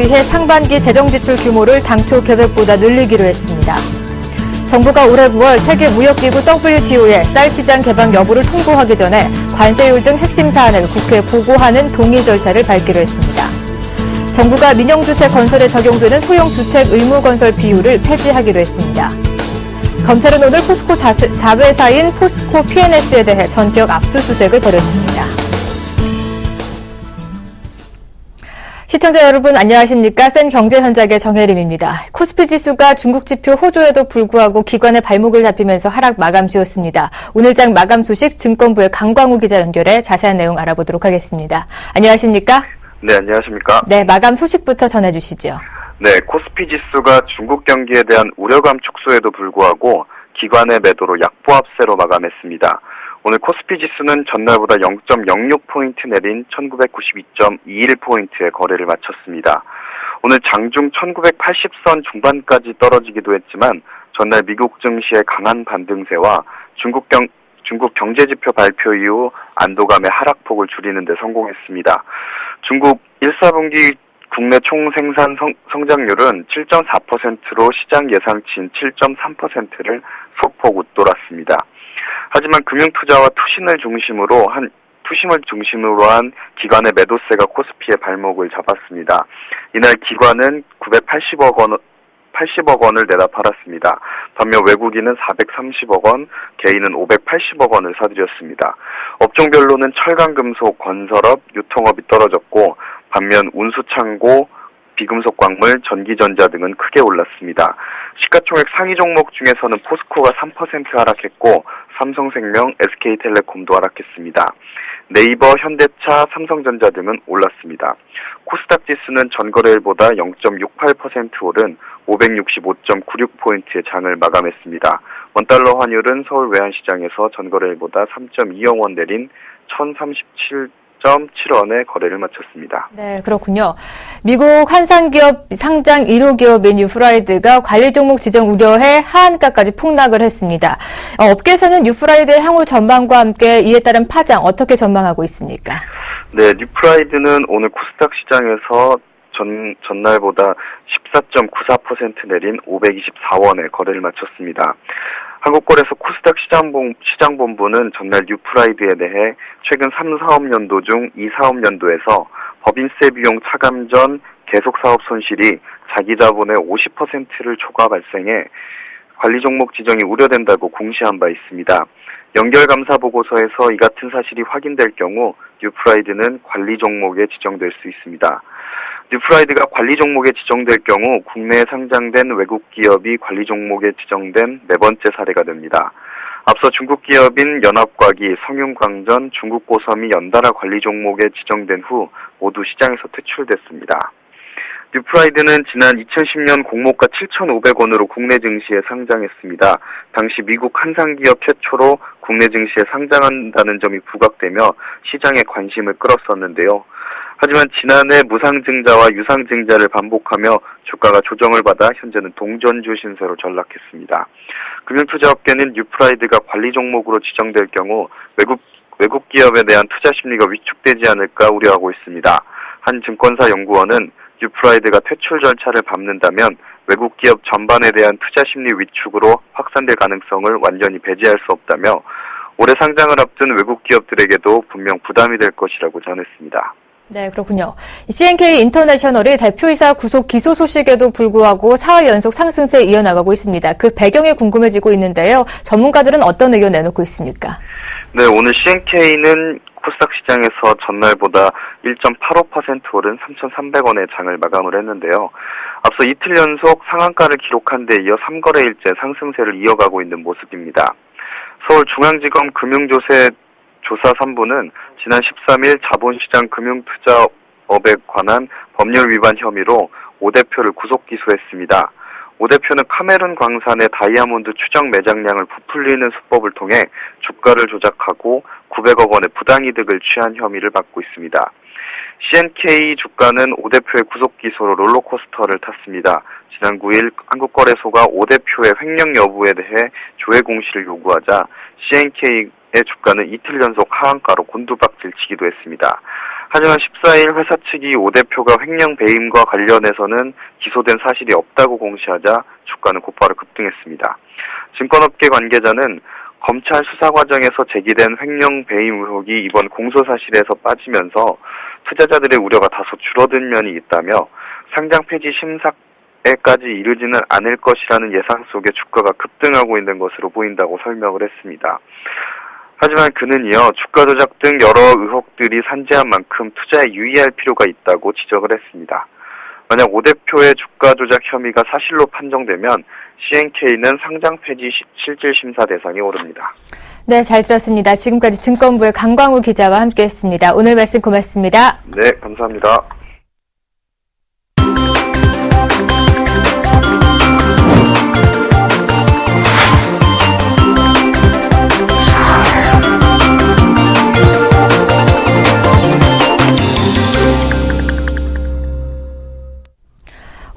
위해 상반기 재정지출 규모를 당초 계획보다 늘리기로 했습니다. 정부가 올해 9월 세계무역기구 WTO에 쌀 시장 개방 여부를 통보하기 전에 관세율 등 핵심 사안을 국회에 보고하는 동의 절차를 밟기로 했습니다. 정부가 민영주택 건설에 적용되는 소형주택 의무건설 비율을 폐지하기로 했습니다. 검찰은 오늘 포스코 자회사인 포스코 P&S에 대해 전격 압수수색을 벌였습니다. 시청자 여러분 안녕하십니까? 센 경제현장의 정혜림입니다. 코스피 지수가 중국 지표 호조에도 불구하고 기관의 발목을 잡히면서 하락 마감 지었습니다. 오늘장 마감 소식 증권부의 강광우 기자 연결해 자세한 내용 알아보도록 하겠습니다. 안녕하십니까? 네, 안녕하십니까? 네, 마감 소식부터 전해주시죠. 네, 코스피 지수가 중국 경기에 대한 우려감 축소에도 불구하고 기관의 매도로 약보합세로 마감했습니다. 오늘 코스피 지수는 전날보다 0.06포인트 내린 1992.21포인트의 거래를 마쳤습니다. 오늘 장중 1980선 중반까지 떨어지기도 했지만 전날 미국 증시의 강한 반등세와 중국 경제지표 발표 이후 안도감의 하락폭을 줄이는 데 성공했습니다. 중국 1사분기 국내 총생산 성장률은 7.4%로 시장 예상치인 7.3%를 소폭 웃돌았습니다. 하지만 금융투자와 투심을 중심으로 한 기관의 매도세가 코스피의 발목을 잡았습니다. 이날 기관은 80억 원을 내다 팔았습니다. 반면 외국인은 430억 원, 개인은 580억 원을 사들였습니다. 업종별로는 철강금속, 건설업, 유통업이 떨어졌고 반면 운수창고, 비금속 광물, 전기전자 등은 크게 올랐습니다. 시가총액 상위 종목 중에서는 포스코가 3% 하락했고 삼성생명, SK텔레콤도 하락했습니다. 네이버, 현대차, 삼성전자 등은 올랐습니다. 코스닥 지수는 전거래일보다 0.68% 오른 565.96포인트의 장을 마감했습니다. 원달러 환율은 서울 외환시장에서 전거래일보다 3.20원 내린 1037.7원에 거래를 마쳤습니다. 네, 그렇군요. 미국 한상기업 상장 1호 기업인 유프라이드가 관리 종목 지정 우려해 하한가까지 폭락을 했습니다. 업계에서는 유프라이드의 향후 전망과 함께 이에 따른 파장 어떻게 전망하고 있습니까? 네, 유프라이드는 오늘 코스닥 시장에서 전날보다 14.94% 내린 524원에 거래를 마쳤습니다. 한국거래소 코스닥 시장본부는 전날 유프라이드에 대해 최근 3사업년도 중 2사업년도에서 법인세 비용 차감 전 계속사업 손실이 자기 자본의 50%를 초과 발생해 관리 종목 지정이 우려된다고 공시한 바 있습니다. 연결감사보고서에서 이 같은 사실이 확인될 경우 유프라이드는 관리 종목에 지정될 수 있습니다. 유프라이드가 관리 종목에 지정될 경우 국내에 상장된 외국 기업이 관리 종목에 지정된 네 번째 사례가 됩니다. 앞서 중국 기업인 연합과기, 성윤광전, 중국고섬이 연달아 관리 종목에 지정된 후 모두 시장에서 퇴출됐습니다. 유프라이드는 지난 2010년 공모가 7,500원으로 국내 증시에 상장했습니다. 당시 미국 한상기업 최초로 국내 증시에 상장한다는 점이 부각되며 시장의 관심을 끌었었는데요. 하지만 지난해 무상증자와 유상증자를 반복하며 주가가 조정을 받아 현재는 동전주 신세로 전락했습니다. 금융투자업계는 유프라이드가 관리 종목으로 지정될 경우 외국 기업에 대한 투자 심리가 위축되지 않을까 우려하고 있습니다. 한 증권사 연구원은 유프라이드가 퇴출 절차를 밟는다면 외국 기업 전반에 대한 투자 심리 위축으로 확산될 가능성을 완전히 배제할 수 없다며 올해 상장을 앞둔 외국 기업들에게도 분명 부담이 될 것이라고 전했습니다. 네, 그렇군요. C&K 인터내셔널이 대표이사 구속 기소 소식에도 불구하고 4월 연속 상승세에 이어나가고 있습니다. 그 배경이 궁금해지고 있는데요. 전문가들은 어떤 의견 내놓고 있습니까? 네, 오늘 C&K는 코스닥 시장에서 전날보다 1.85% 오른 3,300원의 장을 마감을 했는데요. 앞서 이틀 연속 상한가를 기록한 데 이어 3거래일째 상승세를 이어가고 있는 모습입니다. 서울중앙지검 금융조사 3부는 지난 13일 자본시장 금융투자업에 관한 법률 위반 혐의로 5 대표를 구속 기소했습니다. 5 대표는 카메룬 광산의 다이아몬드 추정 매장량을 부풀리는 수법을 통해 주가를 조작하고 900억 원의 부당이득을 취한 혐의를 받고 있습니다. C&K 주가는 5 대표의 구속 기소로 롤러코스터를 탔습니다. 지난 9일 한국거래소가 5 대표의 횡령 여부에 대해 조회 공시를 요구하자 C&K의 주가는 이틀 연속 하한가로 곤두박질치기도 했습니다. 하지만 14일 회사 측이 오 대표가 횡령 배임과 관련해서는 기소된 사실이 없다고 공시하자 주가는 곧바로 급등했습니다. 증권업계 관계자는 검찰 수사 과정에서 제기된 횡령 배임 의혹이 이번 공소 사실에서 빠지면서 투자자들의 우려가 다소 줄어든 면이 있다며 상장 폐지 심사에까지 이르지는 않을 것이라는 예상 속에 주가가 급등하고 있는 것으로 보인다고 설명을 했습니다. 하지만 그는 이어 주가 조작 등 여러 의혹들이 산재한 만큼 투자에 유의할 필요가 있다고 지적을 했습니다. 만약 오 대표의 주가 조작 혐의가 사실로 판정되면 CNK는 상장 폐지 실질 심사 대상에 오릅니다. 네, 잘 들었습니다. 지금까지 증권부의 강광우 기자와 함께했습니다. 오늘 말씀 고맙습니다. 네, 감사합니다.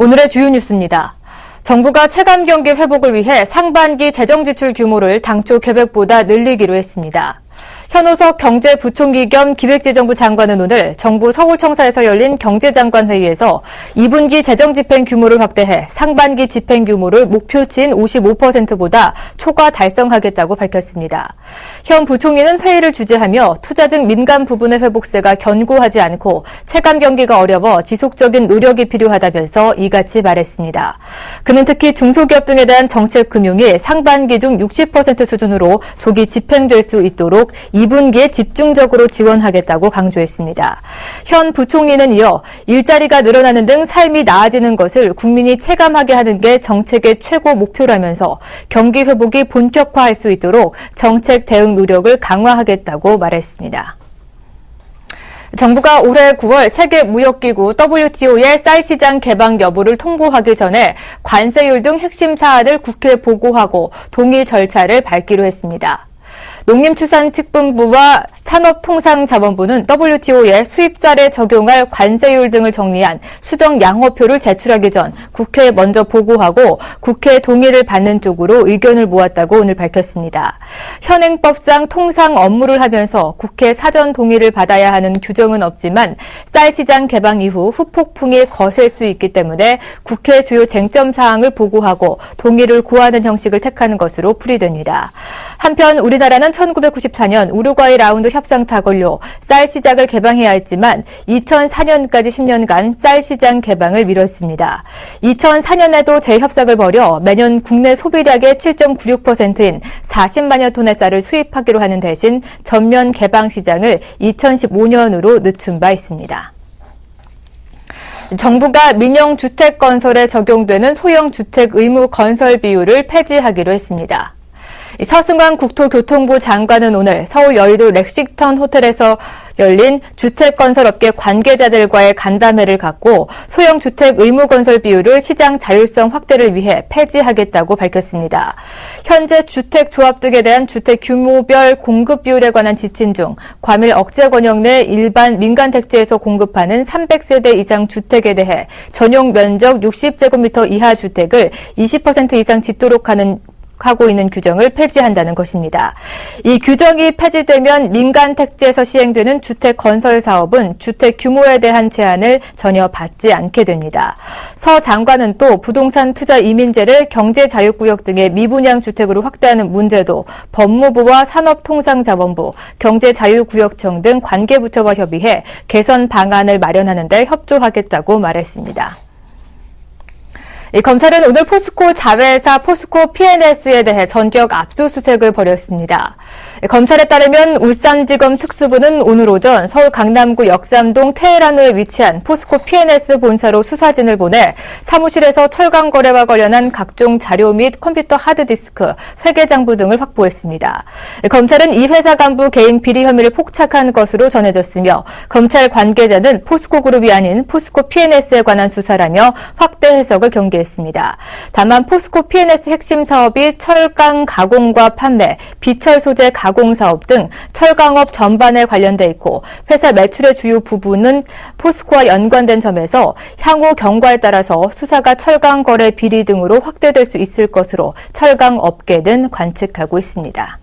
오늘의 주요 뉴스입니다. 정부가 체감 경기 회복을 위해 상반기 재정 지출 규모를 당초 계획보다 늘리기로 했습니다. 현오석 경제부총리 겸 기획재정부 장관은 오늘 정부 서울청사에서 열린 경제장관회의에서 2분기 재정 집행 규모를 확대해 상반기 집행 규모를 목표치인 55%보다 초과 달성하겠다고 밝혔습니다. 현 부총리는 회의를 주재하며 투자 등 민간 부분의 회복세가 견고하지 않고 체감 경기가 어려워 지속적인 노력이 필요하다면서 이같이 말했습니다. 그는 특히 중소기업 등에 대한 정책 금융이 상반기 중 60% 수준으로 조기 집행될 수 있도록 2분기에 집중적으로 지원하겠다고 강조했습니다. 현 부총리는 이어 일자리가 늘어나는 등 삶이 나아지는 것을 국민이 체감하게 하는 게 정책의 최고 목표라면서 경기 회복이 본격화할 수 있도록 정책 대응 노력을 강화하겠다고 말했습니다. 정부가 올해 9월 세계무역기구 WTO의 쌀 시장 개방 여부를 통보하기 전에 관세율 등 핵심 사안을 국회에 보고하고 동의 절차를 밟기로 했습니다. 농림축산식품부와 산업통상자원부는 WTO의 수입쌀에 적용할 관세율 등을 정리한 수정 양호표를 제출하기 전 국회에 먼저 보고하고 국회 동의를 받는 쪽으로 의견을 모았다고 오늘 밝혔습니다. 현행법상 통상 업무를 하면서 국회 사전 동의를 받아야 하는 규정은 없지만 쌀 시장 개방 이후 후폭풍이 거셀 수 있기 때문에 국회 주요 쟁점 사항을 보고하고 동의를 구하는 형식을 택하는 것으로 풀이됩니다. 한편 우리나라는 1994년 우루과이 라운드 협상 타결로 쌀 시장을 개방해야 했지만 2004년까지 10년간 쌀 시장 개방을 미뤘습니다. 2004년에도 재협상을 벌여 매년 국내 소비량의 7.96%인 40만여 톤의 쌀을 수입하기로 하는 대신 전면 개방 시장을 2015년으로 늦춘 바 있습니다. 정부가 민영주택 건설에 적용되는 소형주택 의무 건설 비율을 폐지하기로 했습니다. 서승환 국토교통부 장관은 오늘 서울 여의도 렉싱턴 호텔에서 열린 주택건설업계 관계자들과의 간담회를 갖고 소형주택 의무건설 비율을 시장 자율성 확대를 위해 폐지하겠다고 밝혔습니다. 현재 주택조합 등에 대한 주택 규모별 공급 비율에 관한 지침 중 과밀 억제 권역 내 일반 민간택지에서 공급하는 300세대 이상 주택에 대해 전용 면적 60제곱미터 이하 주택을 20% 이상 짓도록 하고 있는 규정을 폐지한다는 것입니다. 이 규정이 폐지되면 민간 택지에서 시행되는 주택 건설 사업은 주택 규모에 대한 제한을 전혀 받지 않게 됩니다. 서 장관은 또 부동산 투자 이민제를 경제자유구역 등의 미분양 주택으로 확대하는 문제도 법무부와 산업통상자원부, 경제자유구역청 등 관계부처와 협의해 개선 방안을 마련하는 데 협조하겠다고 말했습니다. 검찰은 오늘 포스코 자회사 포스코 P&S에 대해 전격 압수수색을 벌였습니다. 검찰에 따르면 울산지검 특수부는 오늘 오전 서울 강남구 역삼동 테헤란로에 위치한 포스코 P&S 본사로 수사진을 보내 사무실에서 철강 거래와 관련한 각종 자료 및 컴퓨터 하드디스크, 회계장부 등을 확보했습니다. 검찰은 이 회사 간부 개인 비리 혐의를 포착한 것으로 전해졌으며 검찰 관계자는 포스코 그룹이 아닌 포스코 P&S에 관한 수사라며 확대 해석을 경계했습니다. 다만 포스코 P&S 핵심 사업이 철강 가공과 판매, 비철 소재 가공 사업 등 철강업 전반에 관련돼 있고 회사 매출의 주요 부분은 포스코와 연관된 점에서 향후 경과에 따라서 수사가 철강 거래 비리 등으로 확대될 수 있을 것으로 철강 업계는 관측하고 있습니다.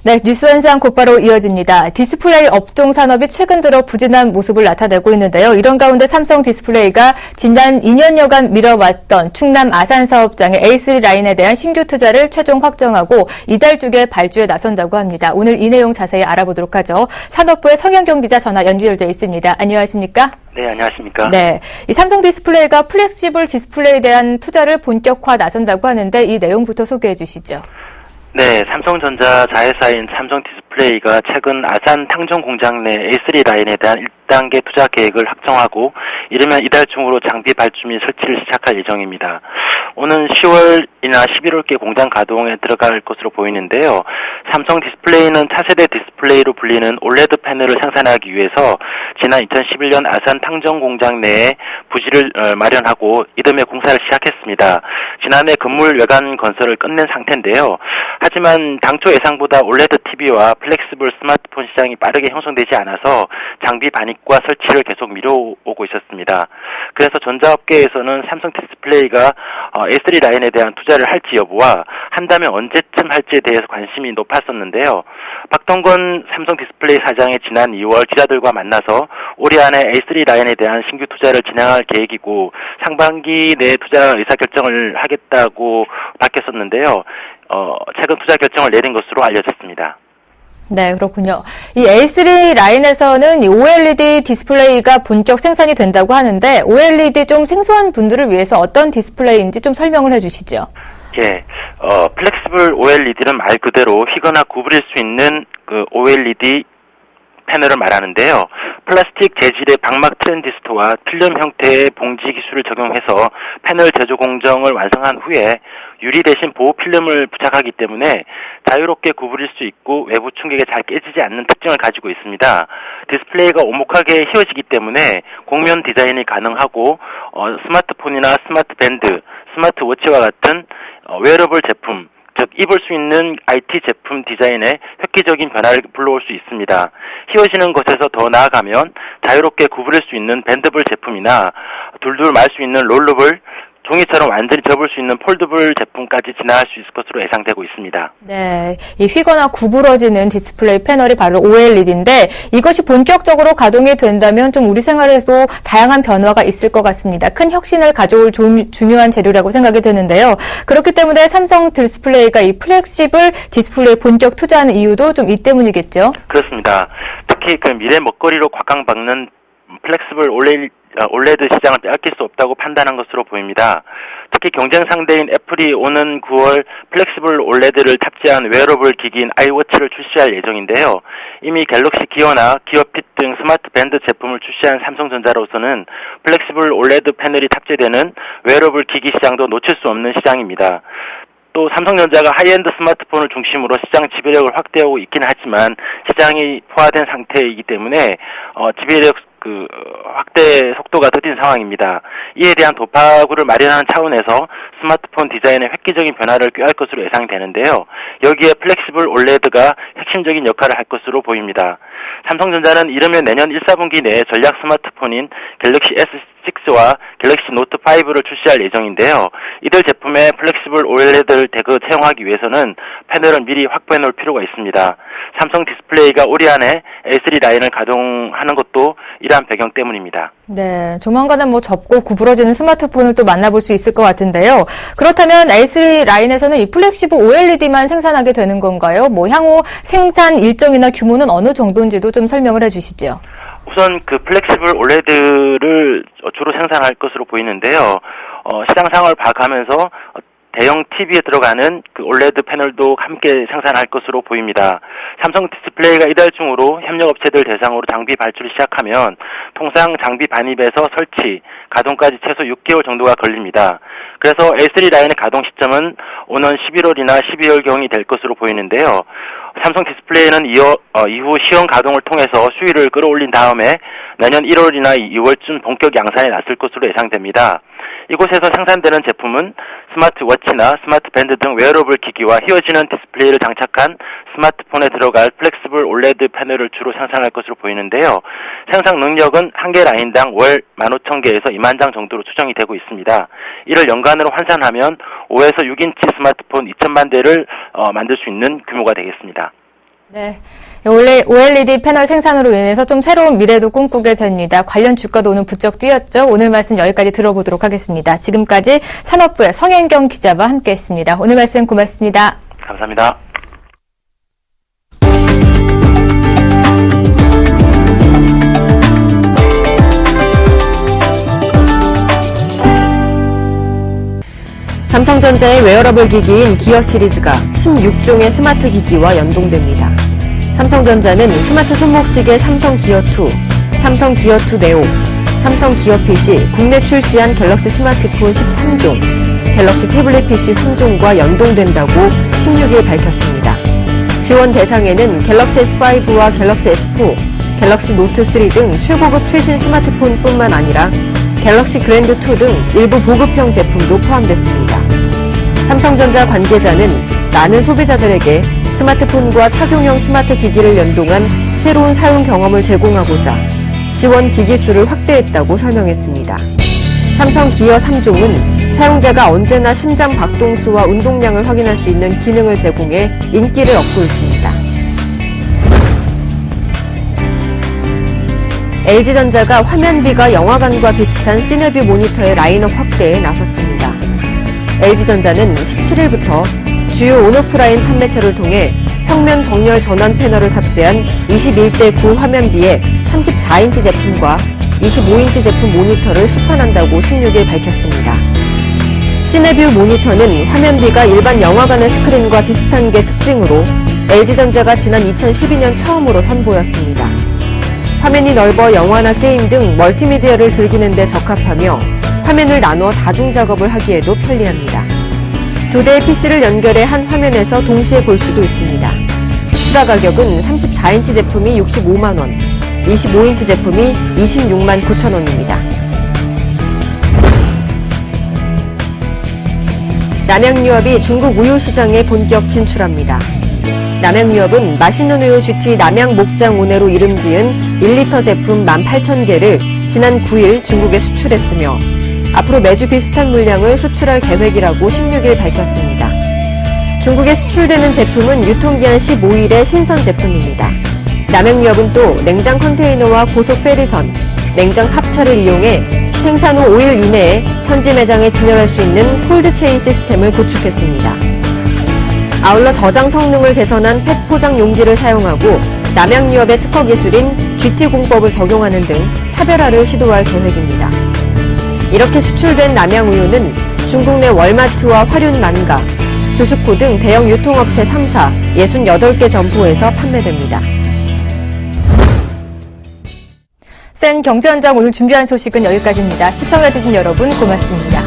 네, 뉴스 현상 곧바로 이어집니다. 디스플레이 업종 산업이 최근 들어 부진한 모습을 나타내고 있는데요. 이런 가운데 삼성 디스플레이가 지난 2년여간 미뤄왔던 충남 아산 사업장의 A3 라인에 대한 신규 투자를 최종 확정하고 이달 중에 발주에 나선다고 합니다. 오늘 이 내용 자세히 알아보도록 하죠. 산업부의 성현경 기자 전화 연결되어 있습니다. 안녕하십니까? 네, 안녕하십니까? 네, 이 삼성 디스플레이가 플렉시블 디스플레이에 대한 투자를 본격화 나선다고 하는데 이 내용부터 소개해 주시죠. 네, 삼성전자 자회사인 삼성 디스플레이가 최근 아산 탕정 공장 내 A3 라인에 대한 1단계 투자 계획을 확정하고 이르면 이달 중으로 장비 발주 및 설치를 시작할 예정입니다. 오는 10월이나 11월께 공장 가동에 들어갈 것으로 보이는데요. 삼성 디스플레이는 차세대 디스플레이로 불리는 올레드 패널을 생산하기 위해서 지난 2011년 아산 탕정 공장 내에 부지를 마련하고 이듬해 공사를 시작했습니다. 지난해 건물 외관 건설을 끝낸 상태인데요. 하지만 당초 예상보다 올레드 TV와 플렉시블 스마트폰 시장이 빠르게 형성되지 않아서 장비 반입과 설치를 계속 미뤄오고 있었습니다. 그래서 전자업계에서는 삼성 디스플레이가 A3 라인에 대한 투자를 할지 여부와 한다면 언제쯤 할지에 대해서 관심이 높았었는데요. 박동건 삼성 디스플레이 사장이 지난 2월 기자들과 만나서 올해 안에 A3 라인에 대한 신규 투자를 진행할 계획이고 상반기 내에 투자 의사결정을 하겠다고 밝혔었는데요. 최근 투자 결정을 내린 것으로 알려졌습니다. 네, 그렇군요. 이 A3 라인에서는 이 OLED 디스플레이가 본격 생산이 된다고 하는데 OLED 좀 생소한 분들을 위해서 어떤 디스플레이인지 좀 설명을 해주시죠. 예, 플렉시블 OLED는 말 그대로 휘거나 구부릴 수 있는 그 OLED 패널을 말하는데요. 플라스틱 재질의 방막 트랜지스터와 필름 형태의 봉지 기술을 적용해서 패널 제조 공정을 완성한 후에 유리 대신 보호 필름을 부착하기 때문에 자유롭게 구부릴 수 있고 외부 충격에 잘 깨지지 않는 특징을 가지고 있습니다. 디스플레이가 오목하게 휘어지기 때문에 곡면 디자인이 가능하고 스마트폰이나 스마트 밴드, 스마트워치와 같은 웨어러블 제품, 즉 입을 수 있는 IT 제품 디자인에 획기적인 변화를 불러올 수 있습니다. 휘어지는 것에서 더 나아가면 자유롭게 구부릴 수 있는 밴드블 제품이나 둘둘 말 수 있는 롤러블, 종이처럼 완전히 접을 수 있는 폴드블 제품까지 진화할 수 있을 것으로 예상되고 있습니다. 네, 이 휘거나 구부러지는 디스플레이 패널이 바로 OLED인데 이것이 본격적으로 가동이 된다면 좀 우리 생활에도 다양한 변화가 있을 것 같습니다. 큰 혁신을 가져올 중요한 재료라고 생각이 드는데요. 그렇기 때문에 삼성 디스플레이가 이 플렉시블 디스플레이 본격 투자하는 이유도 좀 이 때문이겠죠? 그렇습니다. 특히 그 미래 먹거리로 곽강박는 플렉시블 올레드 시장을 빼앗길 수 없다고 판단한 것으로 보입니다. 특히 경쟁 상대인 애플이 오는 9월 플렉시블 올레드를 탑재한 웨어러블 기기인 아이워치를 출시할 예정인데요. 이미 갤럭시 기어나 기어핏 등 스마트 밴드 제품을 출시한 삼성전자로서는 플렉시블 올레드 패널이 탑재되는 웨어러블 기기 시장도 놓칠 수 없는 시장입니다. 또 삼성전자가 하이엔드 스마트폰을 중심으로 시장 지배력을 확대하고 있긴 하지만 시장이 포화된 상태이기 때문에 지배력 확대 속도가 더딘 상황입니다. 이에 대한 도파구를 마련하는 차원에서 스마트폰 디자인의 획기적인 변화를 꾀할 것으로 예상되는데요. 여기에 플렉시블 올레드가 핵심적인 역할을 할 것으로 보입니다. 삼성전자는 이르면 내년 1, 4분기 내에 전략 스마트폰인 갤럭시 S6와 갤럭시 노트 5를 출시할 예정인데요. 이들 제품의 플렉시블 OLED를 대거 채용하기 위해서는 패널을 미리 확보해 놓을 필요가 있습니다. 삼성 디스플레이가 올해 안에 A3 라인을 가동하는 것도 이러한 배경 때문입니다. 네, 조만간에 접고 구부러지는 스마트폰을 또 만나볼 수 있을 것 같은데요. 그렇다면 A3 라인에서는 이 플렉시블 OLED만 생산하게 되는 건가요? 향후 생산 일정이나 규모는 어느 정도인지도 좀 설명을 해주시죠. 우선 그 플렉시블 올레드를 주로 생산할 것으로 보이는데요. 시장 상황을 봐가면서 대형 TV에 들어가는 그 올레드 패널도 함께 생산할 것으로 보입니다. 삼성 디스플레이가 이달 중으로 협력업체들 대상으로 장비 발주를 시작하면 통상 장비 반입에서 설치, 가동까지 최소 6개월 정도가 걸립니다. 그래서 A3 라인의 가동 시점은 오는 11월이나 12월경이 될 것으로 보이는데요. 삼성 디스플레이는 이후 시험 가동을 통해서 수위를 끌어올린 다음에 내년 1월이나 2월쯤 본격 양산에 나설 것으로 예상됩니다. 이곳에서 생산되는 제품은 스마트워치나 스마트 밴드 등 웨어러블 기기와 휘어지는 디스플레이를 장착한 스마트폰에 들어갈 플렉시블 올레드 패널을 주로 생산할 것으로 보이는데요. 생산 능력은 한 개 라인당 월 15,000개에서 2만 장 정도로 추정이 되고 있습니다. 이를 연간으로 환산하면 5에서 6인치 스마트폰 2천만 대를 만들 수 있는 규모가 되겠습니다. 네. OLED 패널 생산으로 인해서 좀 새로운 미래도 꿈꾸게 됩니다. 관련 주가도 오늘 부쩍 뛰었죠. 오늘 말씀 여기까지 들어보도록 하겠습니다. 지금까지 산업부의 성현경 기자와 함께했습니다. 오늘 말씀 고맙습니다. 감사합니다. 삼성전자의 웨어러블 기기인 기어 시리즈가 16종의 스마트 기기와 연동됩니다. 삼성전자는 스마트 손목시계 삼성 기어2, 삼성 기어2 네오, 삼성 기어 PC, 국내 출시한 갤럭시 스마트폰 13종, 갤럭시 태블릿 PC 3종과 연동된다고 16일 밝혔습니다. 지원 대상에는 갤럭시 S5와 갤럭시 S4, 갤럭시 노트3 등 최고급 최신 스마트폰뿐만 아니라 갤럭시 그랜드2 등 일부 보급형 제품도 포함됐습니다. 삼성전자 관계자는 많은 소비자들에게 스마트폰과 착용형 스마트 기기를 연동한 새로운 사용 경험을 제공하고자 지원 기기 수를 확대했다고 설명했습니다. 삼성 기어 3종은 사용자가 언제나 심장 박동수와 운동량을 확인할 수 있는 기능을 제공해 인기를 얻고 있습니다. LG전자가 화면비가 영화관과 비슷한 시네뷰 모니터의 라인업 확대에 나섰습니다. LG전자는 17일부터 주요 온오프라인 판매처를 통해 평면 정렬 전원 패널을 탑재한 21:9 화면비의 34인치 제품과 25인치 제품 모니터를 시판한다고 16일 밝혔습니다. 시네뷰 모니터는 화면비가 일반 영화관의 스크린과 비슷한 게 특징으로 LG전자가 지난 2012년 처음으로 선보였습니다. 화면이 넓어 영화나 게임 등 멀티미디어를 즐기는 데 적합하며 화면을 나눠 다중 작업을 하기에도 편리합니다. 두 대의 PC를 연결해 한 화면에서 동시에 볼 수도 있습니다. 추가 가격은 34인치 제품이 65만 원, 25인치 제품이 26만 9천 원입니다. 남양유업이 중국 우유 시장에 본격 진출합니다. 남양유업은 맛있는 우유 GT 남양 목장 온해로 이름 지은 1리터 제품 18,000개를 지난 9일 중국에 수출했으며 앞으로 매주 비슷한 물량을 수출할 계획이라고 16일 밝혔습니다. 중국에 수출되는 제품은 유통기한 15일의 신선 제품입니다. 남양유업은 또 냉장 컨테이너와 고속 페리선, 냉장 탑차를 이용해 생산 후 5일 이내에 현지 매장에 진열할 수 있는 콜드체인 시스템을 구축했습니다. 아울러 저장 성능을 개선한 펫 포장 용기를 사용하고 남양유업의 특허 기술인 GT 공법을 적용하는 등 차별화를 시도할 계획입니다. 이렇게 수출된 남양우유는 중국 내 월마트와 화륜만가, 주스코 등 대형 유통업체 3사 68개 점포에서 판매됩니다. 센 경제현장 오늘 준비한 소식은 여기까지입니다. 시청해주신 여러분 고맙습니다.